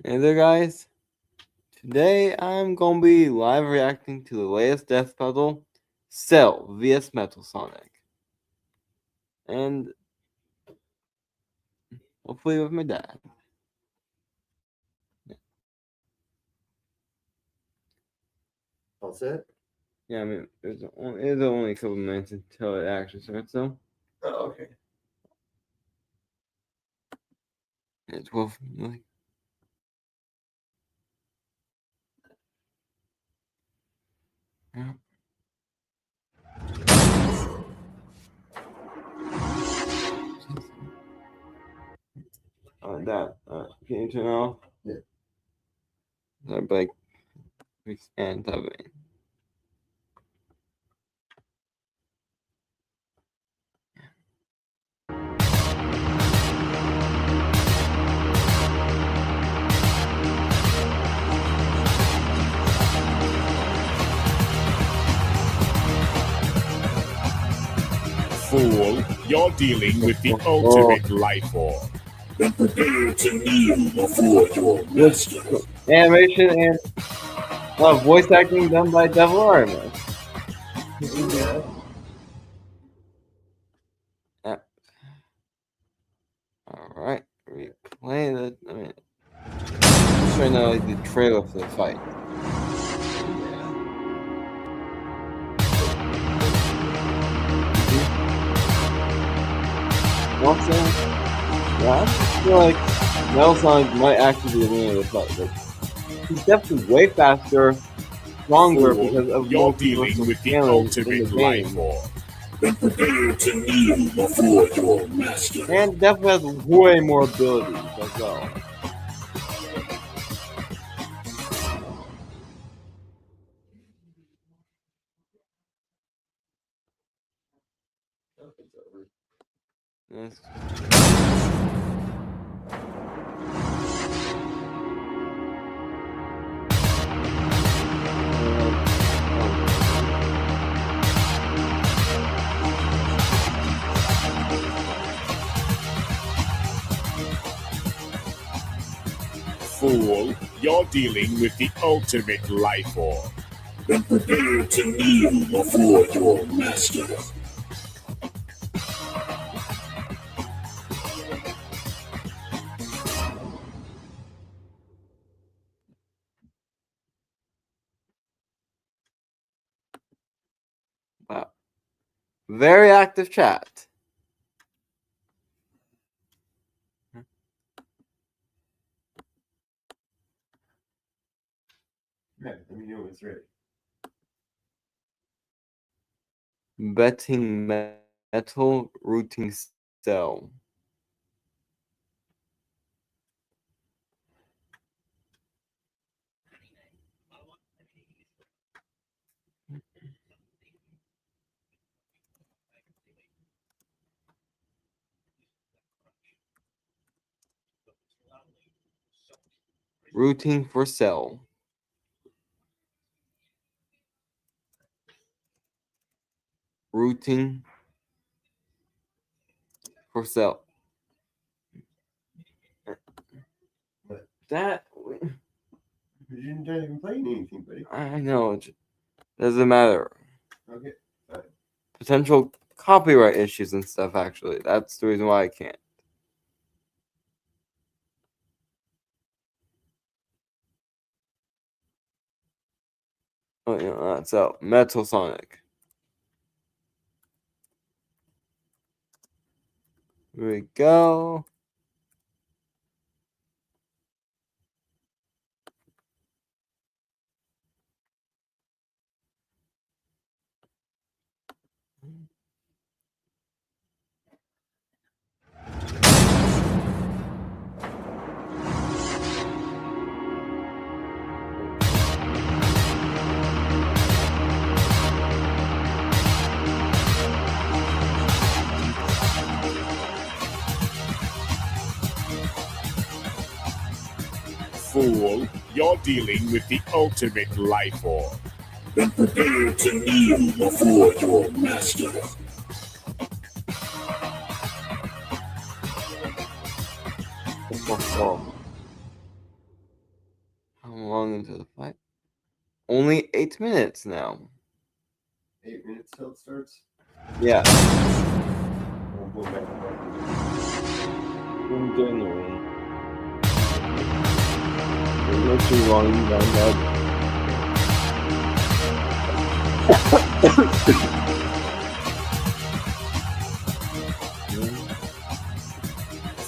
Hey there, guys. Today I'm gonna be live reacting to the latest death puzzle, Cell vs Metal Sonic, and hopefully with my dad. All set? Yeah, I mean, there's only a couple minutes until it actually starts, though. Oh, okay. It's 12. Like, yeah. Dad, can you turn it off? Yeah. I'd like and have it. Fool, you're dealing with the ultimate life form. And prepare to kneel before your master. Animation and voice acting done by Devil Artemis. Yeah. Alright, replay the. I mean, just right now, like the trailer for the fight. Also, yeah, I feel like Metal Sonic might actually be the winner of the fight. Like, he's definitely way faster, stronger Fool, because of you're more dealing universal with the skills in ultimate the life game. form. And prepare to kneel before your master. And definitely has way more abilities as well. Yes. Fool, you're dealing with the ultimate life form. And prepare to kneel before your master. Wow. Very active chat. Yeah, let me know when it's ready. Betting metal routing cell. Routing for cell. Routing for cell. What? That You didn't even play anything, buddy. I know. It doesn't matter. Okay. Potential copyright issues and stuff. Actually, that's the reason why I can't. Oh, you know, that's out. Metal Sonic. Here we go. Fool, you're dealing with the ultimate life form. And prepare to kneel before your master. Oh. long into the fight? Only 8 minutes now. 8 minutes till it starts. Yeah. We'll go back. I'm doing the room. There's no too long you guys had.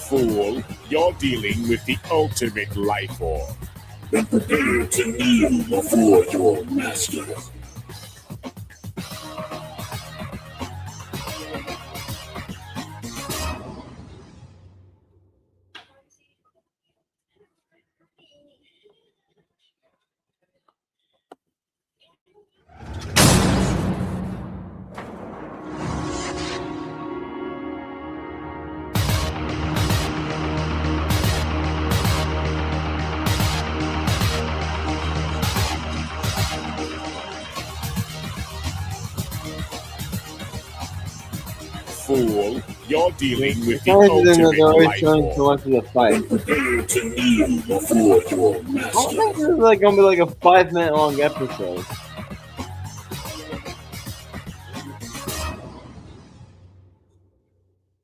4. You're dealing with the ultimate life form. And prepare to kneel before your master. You're dealing with the How is it that ultimate they're always life showing so form. much of the fight? And prepare to kneel before your I don't master. think this is like gonna be like a 5-minute long episode.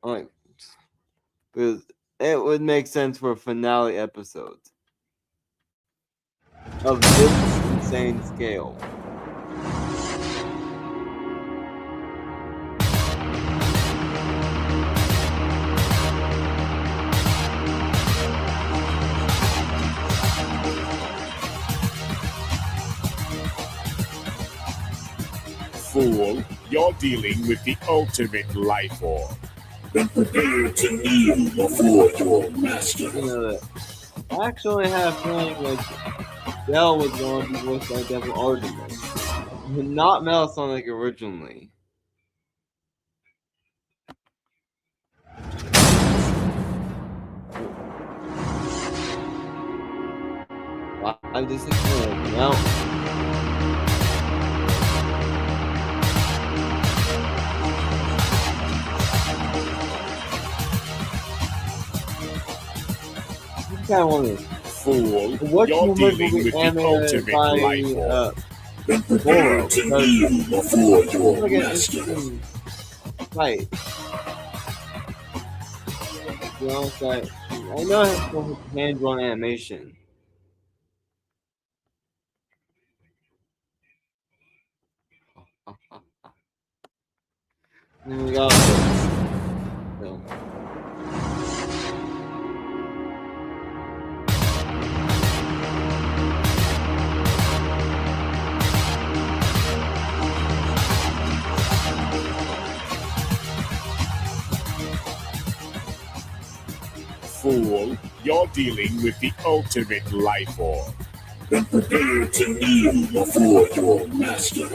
Like, because it would make sense for a finale episode of this insane scale. You're dealing with the ultimate life form. And prepare to kneel before your master. You know that. I actually had a feeling like Dell was going to be voiced by Devil Artemis, but not Metal Sonic originally. I'm just thinking, no. I kind of wonder. What You're movie will dealing be with the animated ultimate life by form. And prepare to kneel before your look at master. interesting fight. To be honest, I know it has some hand-drawn animation. Then we got the film. You're dealing with the ultimate life form. And prepare to kneel before your master.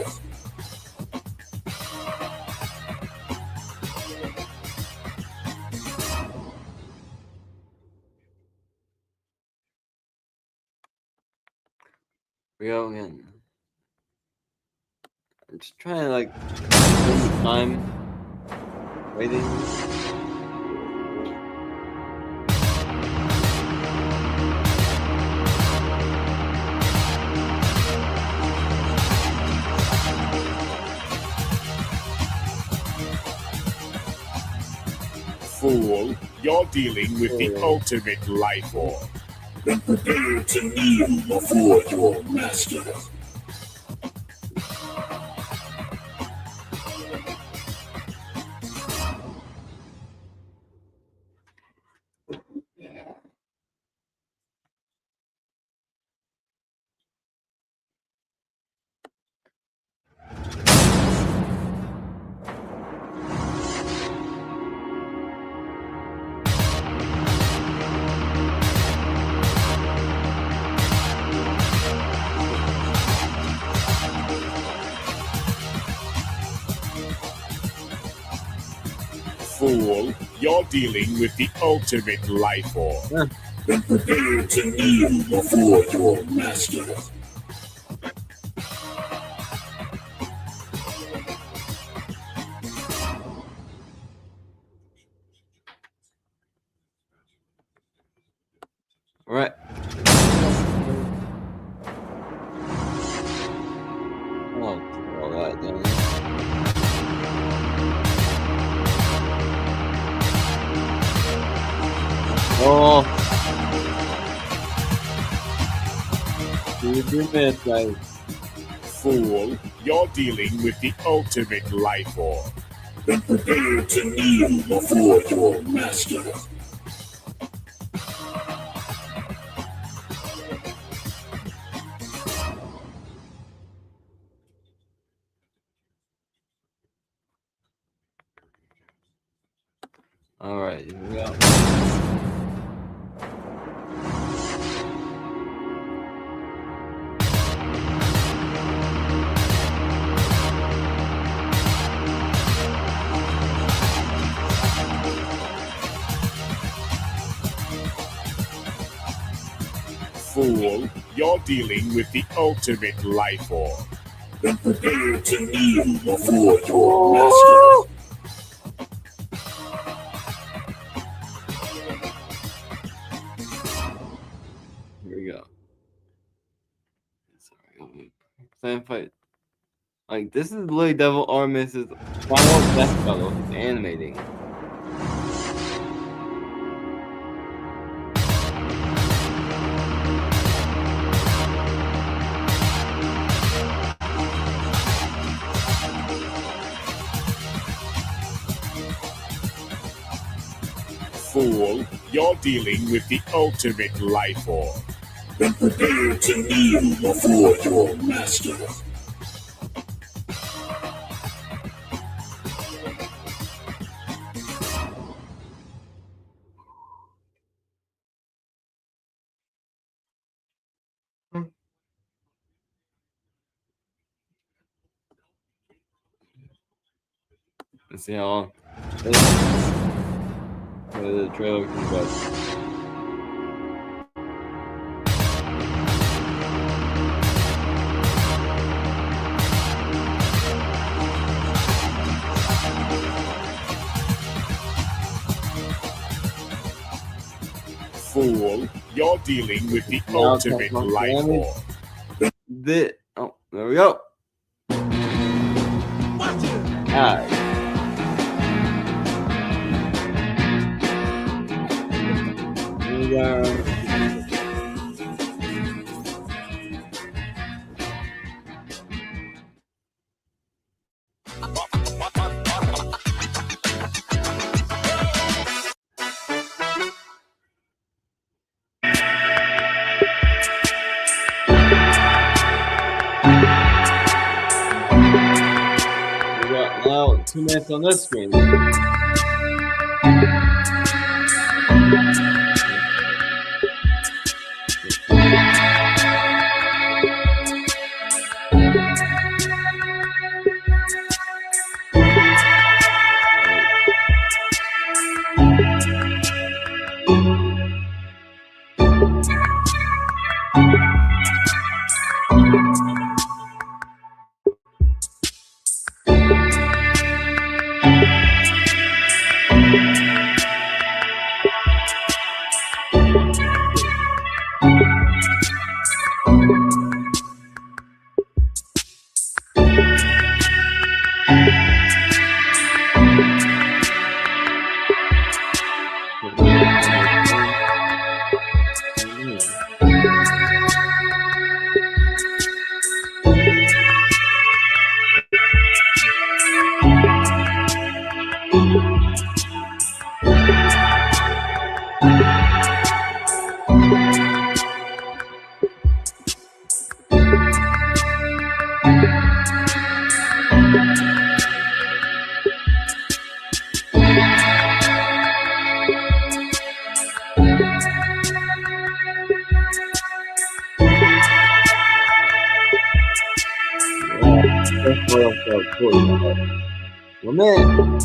We go again. I'm just trying to like spend the time waiting. You're dealing with the ultimate life form. And prepare to kneel before your master. You're dealing with the ultimate life form. And prepare to kneel before your master. Alright. 2 minutes, guys. Fool, you're dealing with the ultimate life form. Then prepare to kneel before your master. All right, here we go. Fool, you're dealing with the ultimate life form. Then prepare to kneel before your master. Here we go. Sorry, plan fight. Like, this is literally Devil Artemis' final death battle. He's animating. Fool, you're dealing with the ultimate life form. Then prepare to kneel before your master. Let's see how long. The trailer comes up. Fool, you're dealing with the Now ultimate come on, life damage. form. Oh, there we go. Alright. Here we go. Now 2 minutes on this screen. One minute.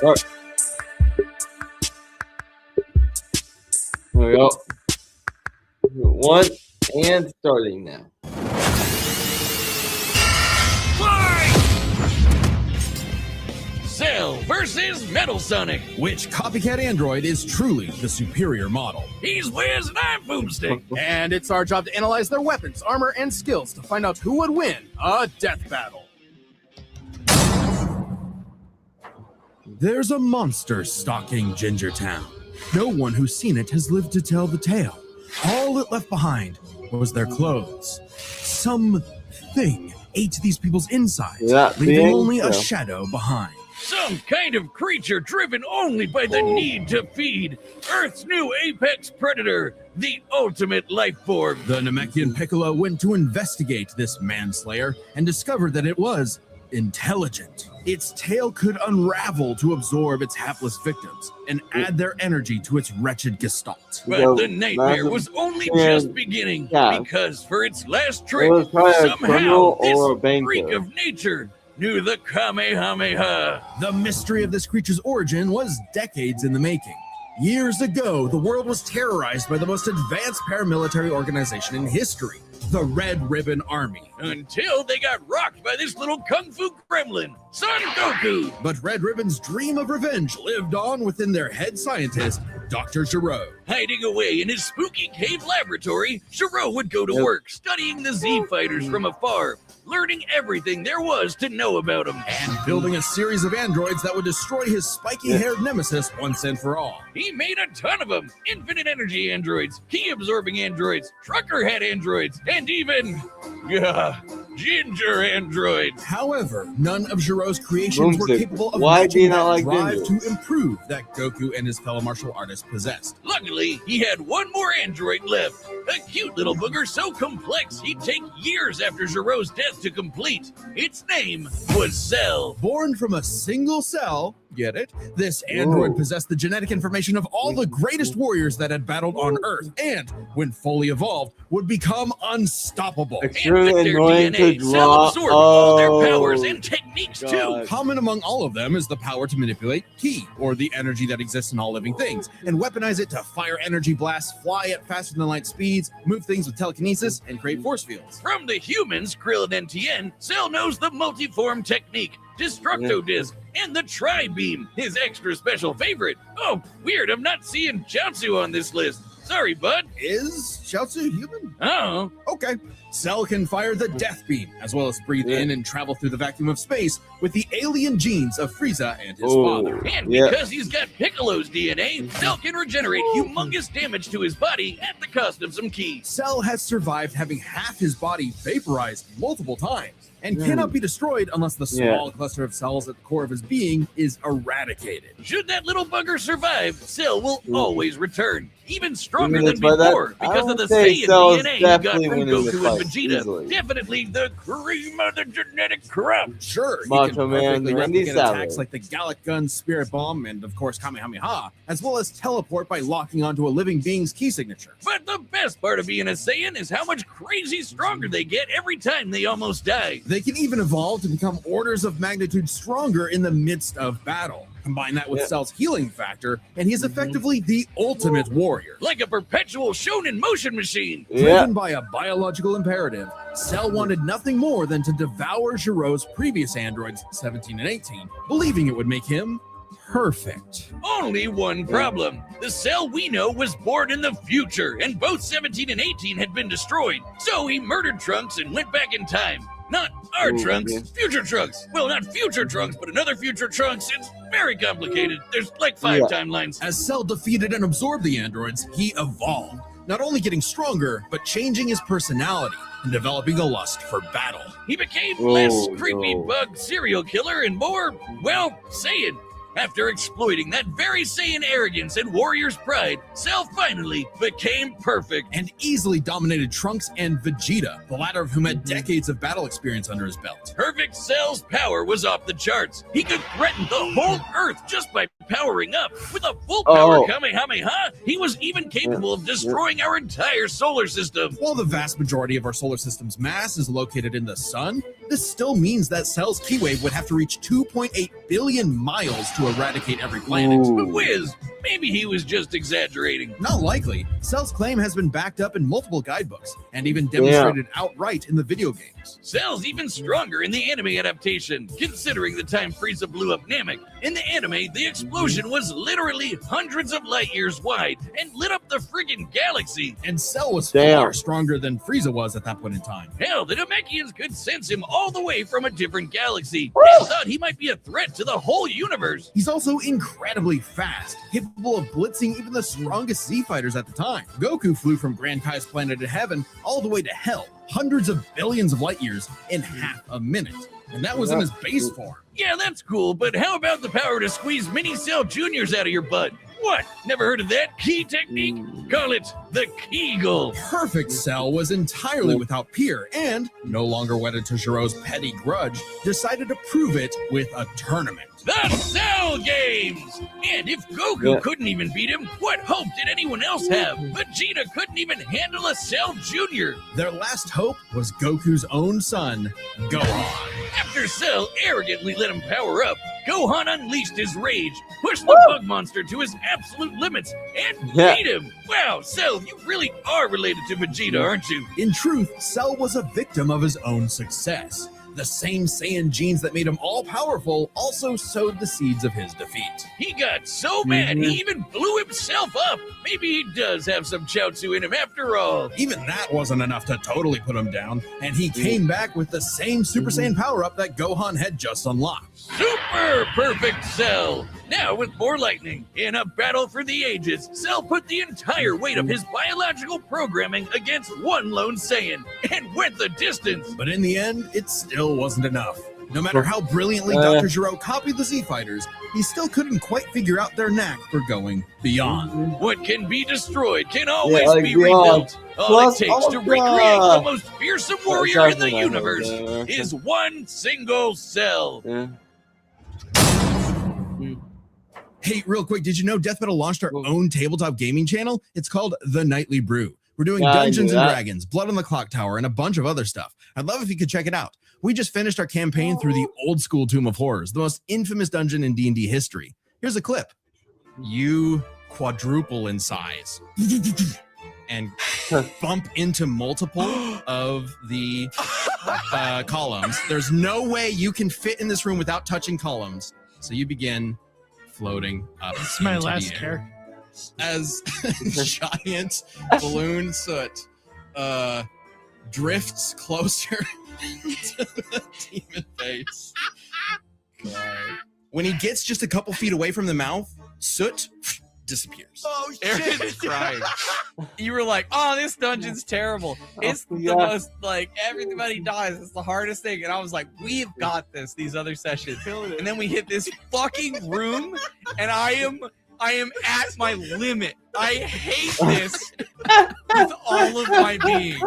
Start. There we go. 1 and starting now. Cell versus Metal Sonic. Which copycat android is truly the superior model? He's Wiz and I'm Boomstick. And it's our job to analyze their weapons, armor, and skills to find out who would win a death battle. There's a monster stalking Gingertown. No one who's seen it has lived to tell the tale. All it left behind was their clothes. Something ate these people's insides, That leaving being only a so. shadow behind. Some kind of creature driven only by the need to feed. Earth's new apex predator, the ultimate life form. The Namekian Piccolo went to investigate this manslayer and discovered that it was intelligent. Its tail could unravel to absorb its hapless victims and add their energy to its wretched gestalt. But Yeah, the nightmare massive- was only yeah, just beginning, yeah. because for its last It trick, was probably a somehow criminal this or a banker. freak of nature knew the Kamehameha. The mystery of this creature's origin was decades in the making. Years ago, the world was terrorized by the most advanced paramilitary organization in history, the Red Ribbon Army. Until they got rocked by this little kung fu gremlin, Son Goku. But Red Ribbon's dream of revenge lived on within their head scientist, Dr. Giro. Hiding away in his spooky cave laboratory, Giro would go to Yep. work studying the Z fighters from afar, learning everything there was to know about them. And building a series of androids that would destroy his spiky-haired nemesis once and for all. He made a ton of them. Infinite energy androids, key absorbing androids, trucker head androids, and even ginger androids. However, none of Giro's creations were Boomstick, capable of why do matching you not that like drive gingers? to improve that Goku and his fellow martial artists possessed. Luckily, he had one more android left. A cute little booger so complex he'd take years after Giro's death to complete. Its name was Cell. Born from a single cell, get it? This android Whoa. possessed the genetic information of all the greatest warriors that had battled on Earth, and, when fully evolved, would become unstoppable. Extremely And with their annoying to DNA, Cell draw. absorbed all their powers Oh, and techniques too. God. Common among all of them is the power to manipulate ki, or the energy that exists in all living things, and weaponize it to fire energy blasts, fly at faster than light speeds, move things with telekinesis, and create force fields. From the humans, Krillin and Tien, Cell knows the multiform technique, Destructo Disc, and the Tri-Beam, his extra special favorite. Oh, weird, I'm not seeing Chaozu on this list. Sorry, bud. Is Chaozu human? Oh, Okay. Cell can fire the Death Beam, as well as breathe Yeah. in and travel through the vacuum of space with the alien genes of Frieza and his Oh, father. and yeah. because he's got Piccolo's DNA, Cell can regenerate humongous damage to his body at the cost of some ki. Cell has survived having half his body vaporized multiple times and Hmm. cannot be destroyed unless the Yeah. small cluster of cells at the core of his being is eradicated. Should that little bugger survive, Cell will always return, even stronger Even than by that, before, I because of would the say Saiyan Cell is DNA he got definitely from winning the Goku fight, and Vegeta. easily. Definitely the cream of the genetic crop. Sure, he Macho can Man perfectly Randy replicate Savage. attacks like the Gallic Gun, Spirit Bomb, and of course Kamehameha, as well as teleport by locking onto a living being's key signature. But the best part of being a Saiyan is how much crazy stronger they get every time they almost die. They can even evolve to become orders of magnitude stronger in the midst of battle. Combine that with Yeah. Cell's healing factor, and he's effectively the ultimate warrior. Like a perpetual shonen motion machine. Yeah. Driven by a biological imperative, Cell wanted nothing more than to devour Giro's previous androids, 17 and 18, believing it would make him perfect. Only one problem. The Cell we know was born in the future, and both 17 and 18 had been destroyed. So he murdered Trunks and went back in time. Not our Ooh, Trunks, yeah. future Trunks. Well, not future Trunks, but another future Trunks. It's very complicated. There's like 5 Yeah. timelines. As Cell defeated and absorbed the androids, he evolved, not only getting stronger, but changing his personality and developing a lust for battle. He became Oh, less creepy no. bug serial killer and more, well, Saiyan. After exploiting that very Saiyan arrogance and warrior's pride, Cell finally became perfect. And easily dominated Trunks and Vegeta, the latter of whom had decades of battle experience under his belt. Perfect Cell's power was off the charts. He could threaten the whole Earth just by Powering up with a full power Oh. Kamehameha, he was even capable of destroying our entire solar system. While the vast majority of our solar system's mass is located in the sun, this still means that Cell's key wave would have to reach 2.8 billion miles to eradicate every planet. Ooh. But Wiz, maybe he was just exaggerating. Not likely. Cell's claim has been backed up in multiple guidebooks and even demonstrated outright in the video games. Cell's even stronger in the anime adaptation, considering the time Frieza blew up Namek. In the anime, the explosion was literally hundreds of light years wide and lit up the friggin' galaxy. And Cell was Damn. far stronger than Frieza was at that point in time. Hell, the Namekians could sense him all the way from a different galaxy and thought he might be a threat to the whole universe. He's also incredibly fast, capable of blitzing even the strongest Z fighters at the time. Goku flew from Grand Kai's planet of heaven all the way to hell, hundreds of billions of light years in half a minute. And that was in his base form. Yeah, that's cool, but how about the power to squeeze mini Cell Juniors out of your butt? What? Never heard of that key technique? Call it the Kegel. Perfect Cell was entirely without peer and, no longer wedded to Giro's petty grudge, decided to prove it with a tournament. The Cell Games! And if Goku couldn't even beat him, what hope did anyone else have? Vegeta couldn't even handle a Cell Jr. Their last hope was Goku's own son, Gohan. After Cell arrogantly let him power up, Gohan unleashed his rage, pushed the bug monster to his absolute limits, and beat him. Wow, Cell, you really are related to Vegeta, aren't you? In truth, Cell was a victim of his own success. The same Saiyan genes that made him all-powerful also sowed the seeds of his defeat. He got so mad, he even blew himself up. Maybe he does have some Chaozu in him after all. Even that wasn't enough to totally put him down, and he came back with the same Super Saiyan power-up that Gohan had just unlocked. Super perfect Cell! Now with more lightning, in a battle for the ages, Cell put the entire weight of his biological programming against one lone Saiyan, and went the distance. But in the end, it still wasn't enough. No matter how brilliantly Dr. Gero copied the Z-Fighters, he still couldn't quite figure out their knack for going beyond. What can be destroyed can always like be beyond. rebuilt. All Plus it takes to Ultra. recreate the most fearsome warrior in the Something like universe that. is one single cell. Yeah. Hey, real quick, did you know Death Metal launched our own tabletop gaming channel? It's called The Nightly Brew. We're doing Yeah, I Dungeons knew and that. Dragons, Blood on the Clock Tower, and a bunch of other stuff. I'd love if you could check it out. We just finished our campaign through the old school Tomb of Horrors, the most infamous dungeon in D&D history. Here's a clip. You quadruple in size and bump into multiple of the columns. There's no way you can fit in this room without touching columns. So you begin floating up. It's my into last the air character. as giant balloon soot drifts closer to the demon face. God. When he gets just a couple feet away from the mouth, soot disappears. Oh Aaron's crying. You were like, "Oh, this dungeon's terrible. It's the yeah. most like everybody dies. It's the hardest thing." And I was like, "We've got this." These other sessions, and then we hit this fucking room, and I am at my limit. I hate this with all of my being.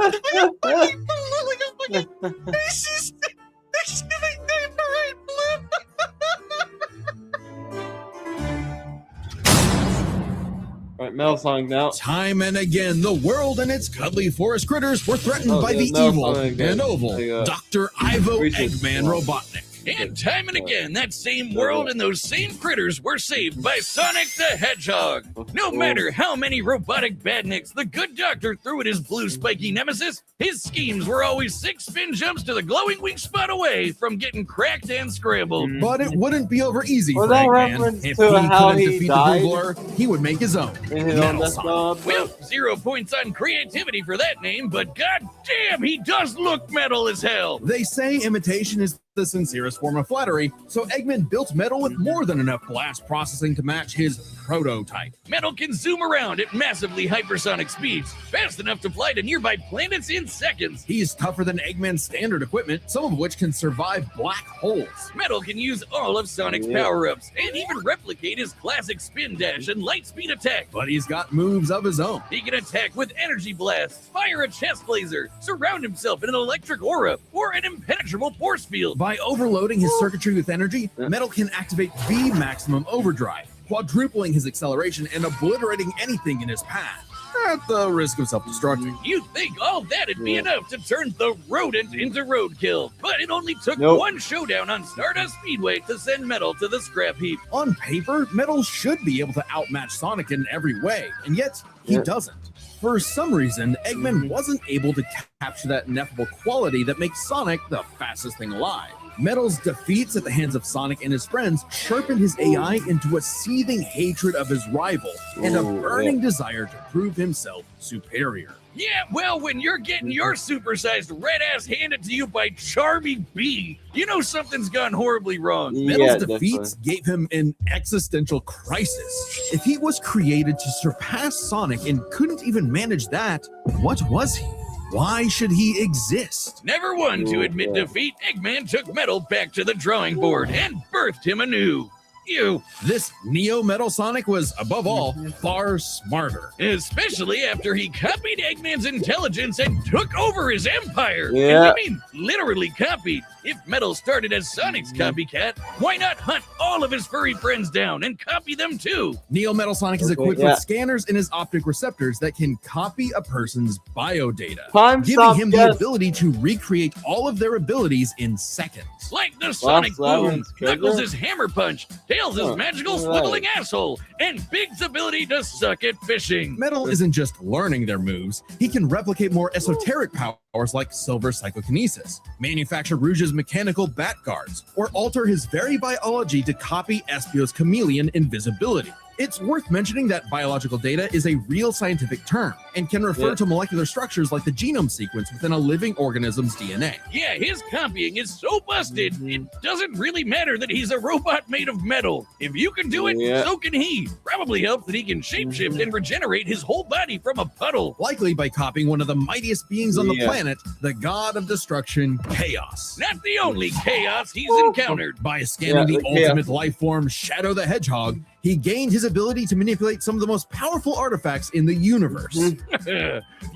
All right, Metal Sonic now. Time and again, the world and its cuddly forest critters were threatened Oh, by yeah, the no, evil Sonic again. and oval There you go. Dr. Ivo Reaches- Eggman Robotnik. And time and again, that same world and those same critters were saved by Sonic the Hedgehog. No matter how many robotic badniks the good doctor threw at his blue spiky nemesis, his schemes were always 6 spin jumps to the glowing weak spot away from getting cracked and scrambled. But it wouldn't be over easy Was for that Eggman. reference If to he how couldn't he defeat died? the Googler, he would make his own. In his own Metal Death Sonic. Well, 0 points on creativity for that name, but goddamn, he does look metal as hell. They say imitation is the sincerest form of flattery, so Eggman built Metal with more than enough blast processing to match his prototype. Metal can zoom around at massively hypersonic speeds, fast enough to fly to nearby planets in seconds. He's tougher than Eggman's standard equipment, some of which can survive black holes. Metal can use all of Sonic's power-ups, and even replicate his classic spin dash and light speed attack. But he's got moves of his own. He can attack with energy blasts, fire a chest laser, surround himself in an electric aura, or an impenetrable force field. By overloading his circuitry with energy, Metal can activate V maximum overdrive, quadrupling his acceleration and obliterating anything in his path, at the risk of self-destructing. You'd think all that'd be enough to turn the rodent into roadkill, but it only took Nope. one showdown on Stardust Speedway to send Metal to the scrap heap. On paper, Metal should be able to outmatch Sonic in every way, and yet he Yeah. doesn't. For some reason, Eggman wasn't able to capture that ineffable quality that makes Sonic the fastest thing alive. Metal's defeats at the hands of Sonic and his friends sharpened his AI into a seething hatred of his rival and a Ooh, burning desire to prove himself superior. Yeah, well, when you're getting your supersized red ass handed to you by Charmy B, you know something's gone horribly wrong. Metal's Yeah, defeats gave him an existential crisis. If he was created to surpass Sonic and couldn't even manage that, what was he? Why should he exist? Never one to admit Yeah. defeat, Eggman took Metal back to the drawing board and birthed him anew. You, This Neo Metal Sonic was, above all, far smarter. especially after he copied Eggman's intelligence and took over his empire. Yeah. And I mean, literally copied. If Metal started as Sonic's copycat, why not hunt all of his furry friends down and copy them too? Neo Metal Sonic is Okay, equipped yeah. with scanners in his optic receptors that can copy a person's biodata, Time giving stop, him the yes. ability to recreate all of their abilities in seconds. Like the Sonic Boom, Labyrinth trigger? Knuckles' hammer punch, Tails' Huh, magical right. swiveling asshole, and Big's ability to suck at fishing. Metal isn't just learning their moves, he can replicate more esoteric powers like silver psychokinesis, manufacture Rouge's mechanical bat guards, or alter his very biology to copy Espio's chameleon invisibility. It's worth mentioning that biological data is a real scientific term and can refer Yeah. to molecular structures like the genome sequence within a living organism's DNA. Yeah, his copying is so busted, it doesn't really matter that he's a robot made of metal. If you can do it, Yeah. so can he. Probably helps that he can shapeshift and regenerate his whole body from a puddle. Likely by copying one of the mightiest beings on the Yeah. planet, the god of destruction, Chaos. Not the only chaos he's encountered. By scanning Yeah, the the ultimate life form, Shadow the Hedgehog, he gained his ability to manipulate some of the most powerful artifacts in the universe.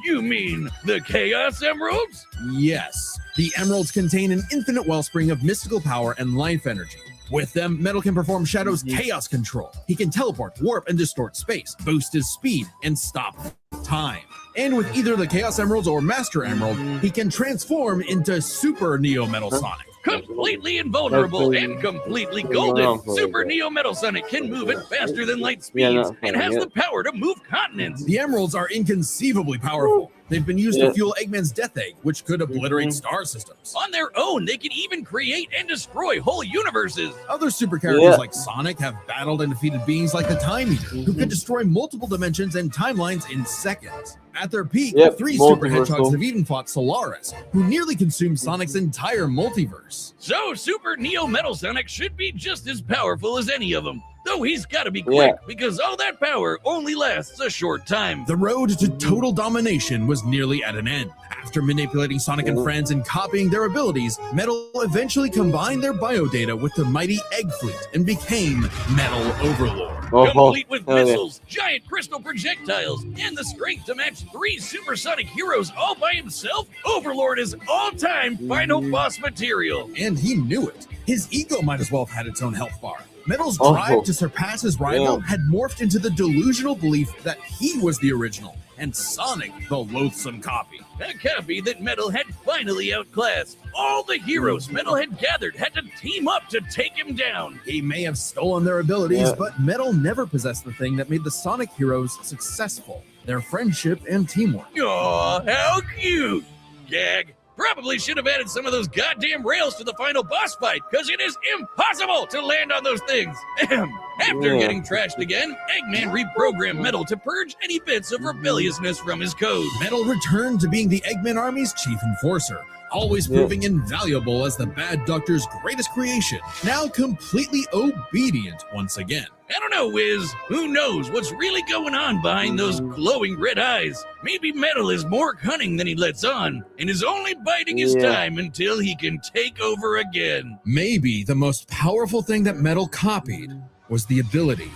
You mean the Chaos Emeralds? Yes, the emeralds contain an infinite wellspring of mystical power and life energy. With them, Metal can perform Shadow's chaos control. He can teleport, warp, and distort space, boost his speed, and stop time. And with either the Chaos Emeralds or Master Emerald, he can transform into Super Neo Metal Sonic. Completely invulnerable That's and completely been golden. around for a Super bit. Neo Metal Sonic can move at faster than light Yeah, speeds not and fun, has yeah. the power to move continents. The emeralds are inconceivably powerful. They've been used Yeah. to fuel Eggman's Death Egg, which could obliterate star systems. On their own, they can even create and destroy whole universes. Other super characters Yeah. like Sonic have battled and defeated beings like the Time Eater, who can destroy multiple dimensions and timelines in seconds. At their peak, Yep, three super multiversal. hedgehogs have even fought Solaris, who nearly consumed Sonic's entire multiverse. So Super Neo Metal Sonic should be just as powerful as any of them. Though he's got to be quick because all that power only lasts a short time. The road to total domination was nearly at an end. After manipulating Sonic and friends and copying their abilities, Metal eventually combined their biodata with the mighty Egg Fleet and became Metal Overlord. Complete with oh, yeah. missiles, giant crystal projectiles, and the strength to match 3 supersonic heroes all by himself, Overlord is all-time final boss material. And he knew it. His ego might as well have had its own health bar. Metal's Oh. drive to surpass his rival Yeah. had morphed into the delusional belief that he was the original and Sonic the loathsome copy. A copy that Metal had finally outclassed. All the heroes Metal had gathered had to team up to take him down. He may have stolen their abilities, Yeah. but Metal never possessed the thing that made the Sonic heroes successful: their friendship and teamwork. Aw, how cute! Gag. Probably should have added some of those goddamn rails to the final boss fight, because it is impossible to land on those things. Ahem. After Yeah. getting trashed again, Eggman reprogrammed Metal to purge any bits of rebelliousness from his code. Metal returned to being the Eggman Army's chief enforcer, always Yeah. proving invaluable as the Bad Doctor's greatest creation, now completely obedient once again. I don't know, Wiz. Who knows what's really going on behind those glowing red eyes? Maybe Metal is more cunning than he lets on, and is only biding his Yeah. time until he can take over again. Maybe the most powerful thing that Metal copied was the ability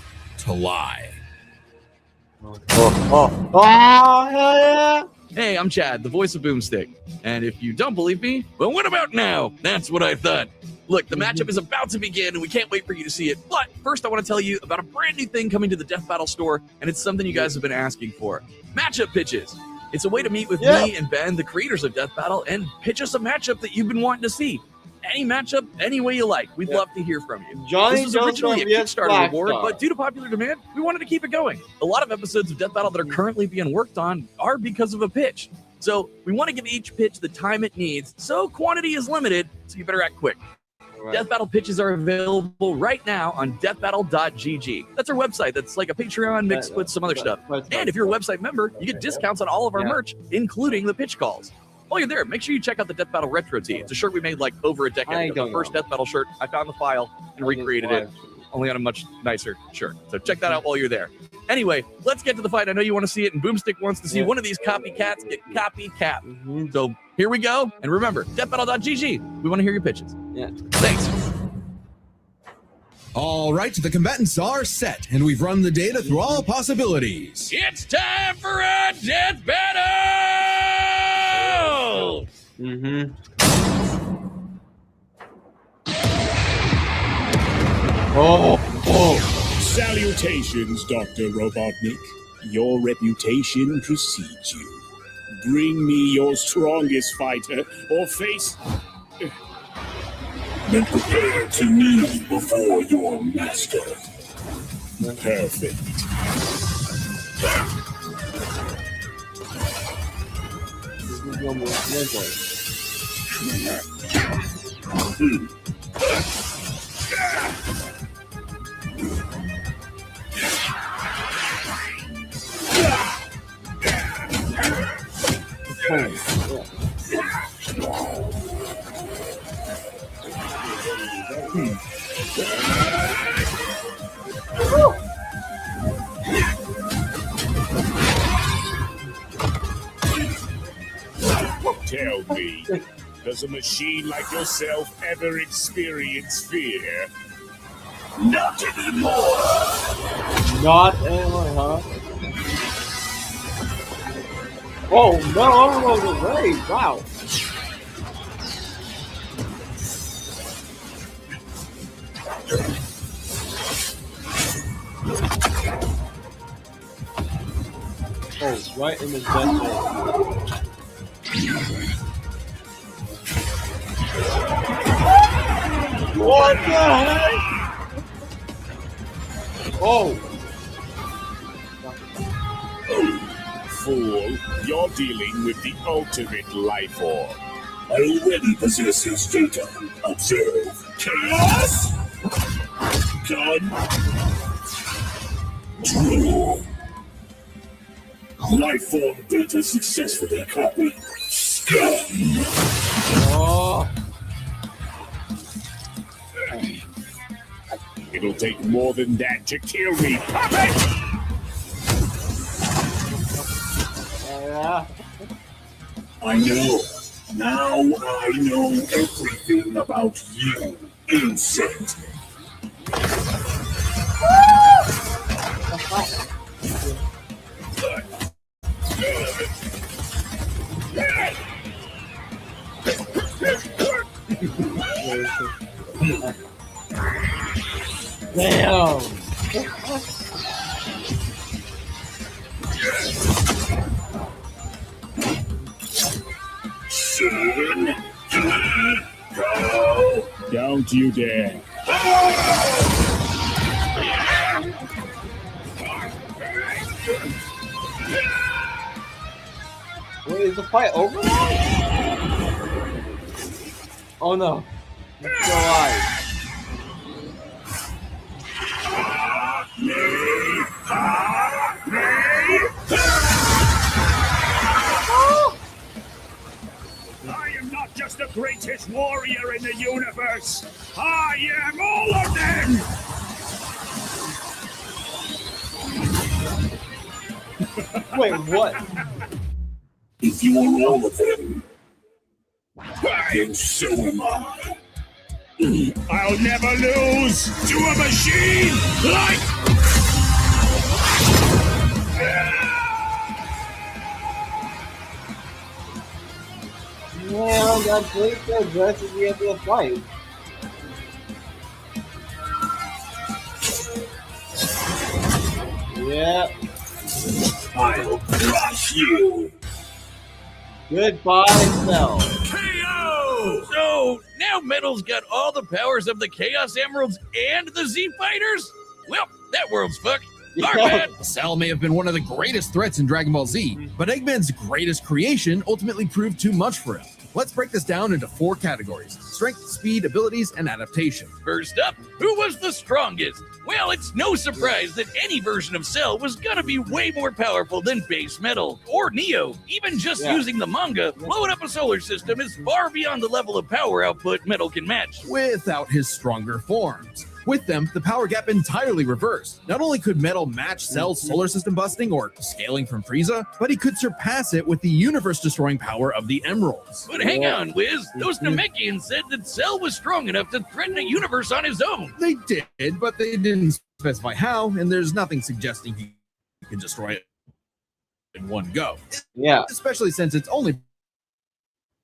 to lie. Hell yeah! Hey, I'm Chad, the voice of Boomstick. And if you don't believe me, well, what about now? That's what I thought. Look, the matchup is about to begin, and we can't wait for you to see it. But first, I want to tell you about a brand new thing coming to the Death Battle store, and it's something you guys have been asking for. Matchup pitches. It's a way to meet with me and Ben, the creators of Death Battle, and pitch us a matchup that you've been wanting to see. Any matchup, any way you like. We'd love to hear from you. Johnny This was originally a Jones Kickstarter Black reward, Star. but due to popular demand, we wanted to keep it going. A lot of episodes of Death Battle that are currently being worked on are because of a pitch. So we want to give each pitch the time it needs, so quantity is limited, so you better act quick. Right. Death Battle pitches are available right now on deathbattle.gg. That's our website. That's like a Patreon mixed with some other stuff. And if you're a website member, you get discounts on all of our merch, including the pitch calls. While you're there, make sure you check out the Death Battle Retro Tee. It's a shirt we made like over a decade ago. The first Death Battle shirt. I found the file and recreated it, only on a much nicer shirt. So check that out while you're there. Anyway, let's get to the fight. I know you want to see it, and Boomstick wants to see one of these copycats get copycat. So here we go. And remember, deathbattle.gg. We want to hear your pitches. Yeah. Thanks. All right, the combatants are set, and we've run the data through all possibilities. It's time for a Death Battle! Salutations, Dr. Robotnik. Your reputation precedes you. Bring me your strongest fighter, or face... Then prepare to kneel before your master. Perfect. Tell me, does a machine like yourself ever experience fear? Not anymore. Not anymore, huh? Oh no, great. Wow. Oh, right in the death. What the heck? Oh. Fool, you're dealing with the ultimate life form. I already possess his data. Observe. Chaos. Gun. True. Life form data successfully copied. Scum. Oh. It'll take more than that to kill me. Puppet! Yeah. I know. Now I know everything about you, insect. Damn. Soon, go. Don't you dare. Wait, is the fight over now? Oh no. It's still alive. I am not just the greatest warrior in the universe. I am all of them! Wait, what? If you are all of them, then so am I. I'll never lose to a machine like... Yeah, that's great. That's the rest of the end of the fight. Yeah. I'll crush you. Goodbye, Cell. KO! So now Metal's got all the powers of the Chaos Emeralds and the Z Fighters? Well, that world's fucked. Our bad. Cell may have been one of the greatest threats in Dragon Ball Z, but Eggman's greatest creation ultimately proved too much for him. Let's break this down into 4 categories: strength, speed, abilities, and adaptation. First up, who was the strongest? Well, it's no surprise that any version of Cell was gonna be way more powerful than base Metal or Neo. Even just using the manga, blowing up a solar system is far beyond the level of power output Metal can match. Without his stronger forms. With them, the power gap entirely reversed. Not only could Metal match Cell's solar system busting or scaling from Frieza, but he could surpass it with the universe-destroying power of the Emeralds. But hang on, Wiz. Those Namekians said that Cell was strong enough to threaten a universe on his own. They did, but they didn't specify how, and there's nothing suggesting he can destroy it in one go. Yeah. Especially since it's only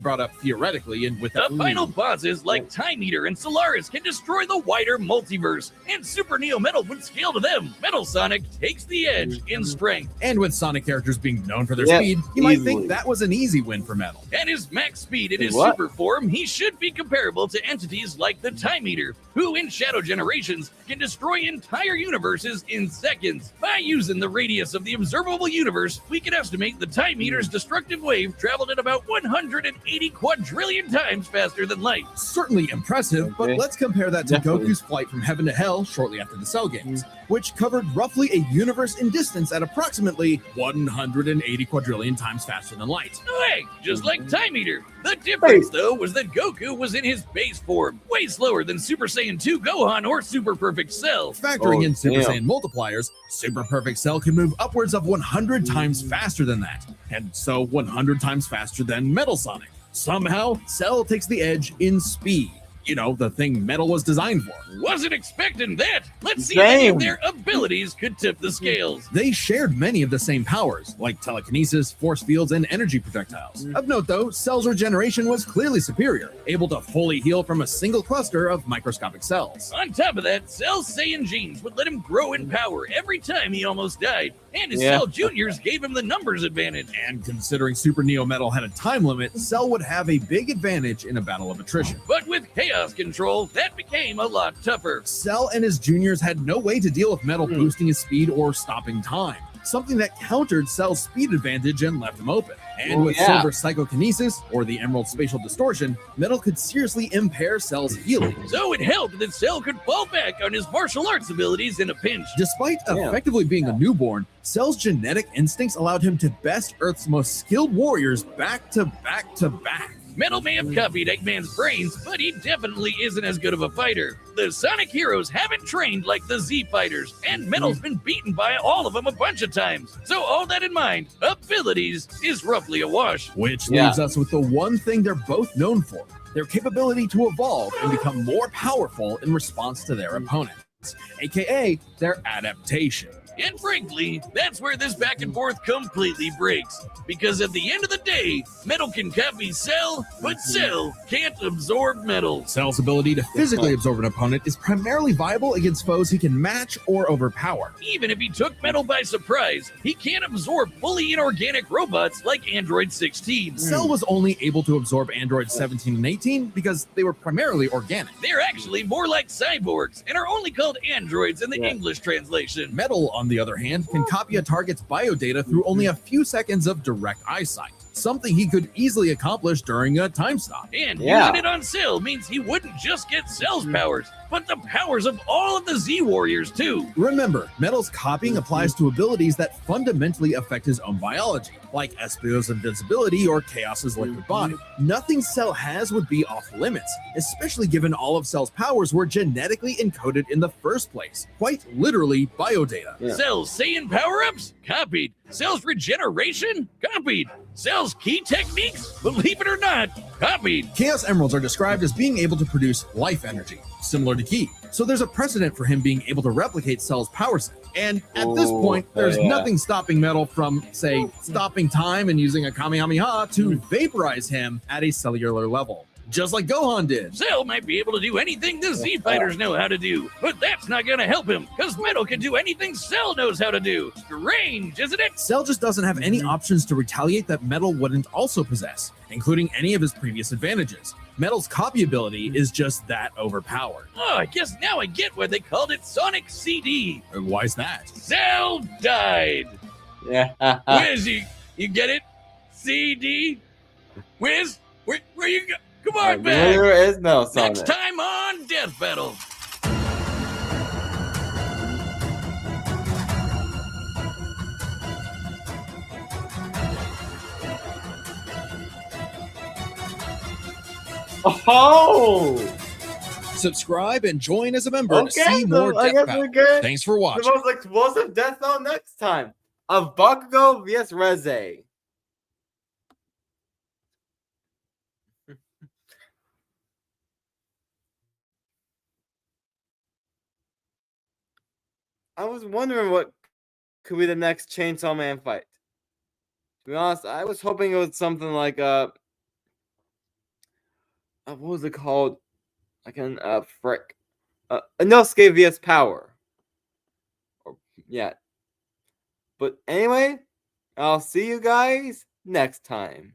brought up theoretically and with The final bosses like Time Eater and Solaris can destroy the wider multiverse, and Super Neo Metal would scale to them. Metal Sonic takes the edge in strength, And with Sonic characters being known for their Yeah, speed, you might easily. think that was an easy win for Metal. and his max speed in his What? super form, he should be comparable to entities like the Time Eater, who in Shadow Generations can destroy entire universes in seconds. By using the radius of the observable universe, we can estimate the Time Eater's destructive wave traveled at about 180 quadrillion times faster than light. Certainly impressive, but Okay. let's compare that to Definitely. Goku's flight from heaven to hell shortly after the Cell games, which covered roughly a universe in distance at approximately 180 quadrillion times faster than light. Hey, just like Time Eater. The difference, though, was that Goku was in his base form, way slower than Super Saiyan 2 Gohan or Super Perfect Cell. Factoring Oh, in Super damn. Saiyan multipliers, Super Perfect Cell can move upwards of 100 times faster than that, and so 100 times faster than Metal Sonic. Somehow, Cell takes the edge in speed. You know, the thing Metal was designed for. Wasn't expecting that. Let's see if any of Damn. their abilities could tip the scales. They shared many of the same powers, like telekinesis, force fields, and energy projectiles. Of note, though, Cell's regeneration was clearly superior, able to fully heal from a single cluster of microscopic cells. On top of that, Cell's Saiyan genes would let him grow in power every time he almost died, and his Yeah. Cell Juniors gave him the numbers advantage. And considering Super Neo Metal had a time limit, Cell would have a big advantage in a battle of attrition. But with Chaos Control, that became a lot tougher. Cell and his juniors had no way to deal with Metal boosting his speed or stopping time, something that countered Cell's speed advantage and left him open. And with Yeah. Silver Psychokinesis, or the Emerald Spatial Distortion, Metal could seriously impair Cell's healing. So it helped that Cell could fall back on his martial arts abilities in a pinch. Despite Yeah. effectively being a newborn, Cell's genetic instincts allowed him to best Earth's most skilled warriors back to back to back. Metal may have copied Eggman's brains, but he definitely isn't as good of a fighter. The Sonic heroes haven't trained like the Z fighters, and Metal's been beaten by all of them a bunch of times. So all that in mind, abilities is roughly a wash. Which Yeah. leaves us with the one thing they're both known for: their capability to evolve and become more powerful in response to their opponents, aka their adaptation. And frankly, that's where this back and forth completely breaks. Because at the end of the day, Metal can copy Cell, but Cell can't absorb Metal. Cell's ability to physically absorb an opponent is primarily viable against foes he can match or overpower. Even if he took Metal by surprise, he can't absorb fully inorganic robots like Android 16. Cell was only able to absorb androids 17 and 18 because they were primarily organic. They're actually more like cyborgs and are only called androids in the Yeah. English translation. Metal, on the other hand, can copy a target's biodata through only a few seconds of direct eyesight, something he could easily accomplish during a time stop. And Yeah. using it on Cell means he wouldn't just get Cell's powers, but the powers of all of the Z Warriors too. Remember, Metal's copying applies to abilities that fundamentally affect his own biology, like Espio's invincibility or Chaos's liquid body. Nothing Cell has would be off limits, especially given all of Cell's powers were genetically encoded in the first place. Quite literally, biodata. Yeah. Cell's Saiyan power-ups? Copied. Cell's regeneration? Copied. Cell's key techniques? Believe it or not, copied. Chaos Emeralds are described as being able to produce life energy, similar to Ki. So there's a precedent for him being able to replicate Cell's power set. And at this Oh, point, there's yeah. nothing stopping Metal from, say, stopping time and using a Kamehameha to vaporize him at a cellular level. just like Gohan did. Cell might be able to do anything the Z Fighters know how to do, but that's not gonna help him, because Metal can do anything Cell knows how to do. Strange, isn't it? Cell just doesn't have any options to retaliate that Metal wouldn't also possess, including any of his previous advantages. Metal's copy ability is just that overpowered. Oh, I guess now I get why they called it Sonic CD. Why's that? Cell died. Yeah. Wiz, you get it? CD? Wiz, where you go? Come on back. There is no Sonic. Next time on Death Battle. Oh! Subscribe and join as a member to see Okay, more so I Death guess Battle. we're good. Thanks for The watching. most explosive death battle next time of Bakugo vs Reze. I was wondering what could be the next Chainsaw Man fight. To be honest, I was hoping it was something like what was it called? Like an frick. Inosuke vs Power. Or yeah. But anyway, I'll see you guys next time.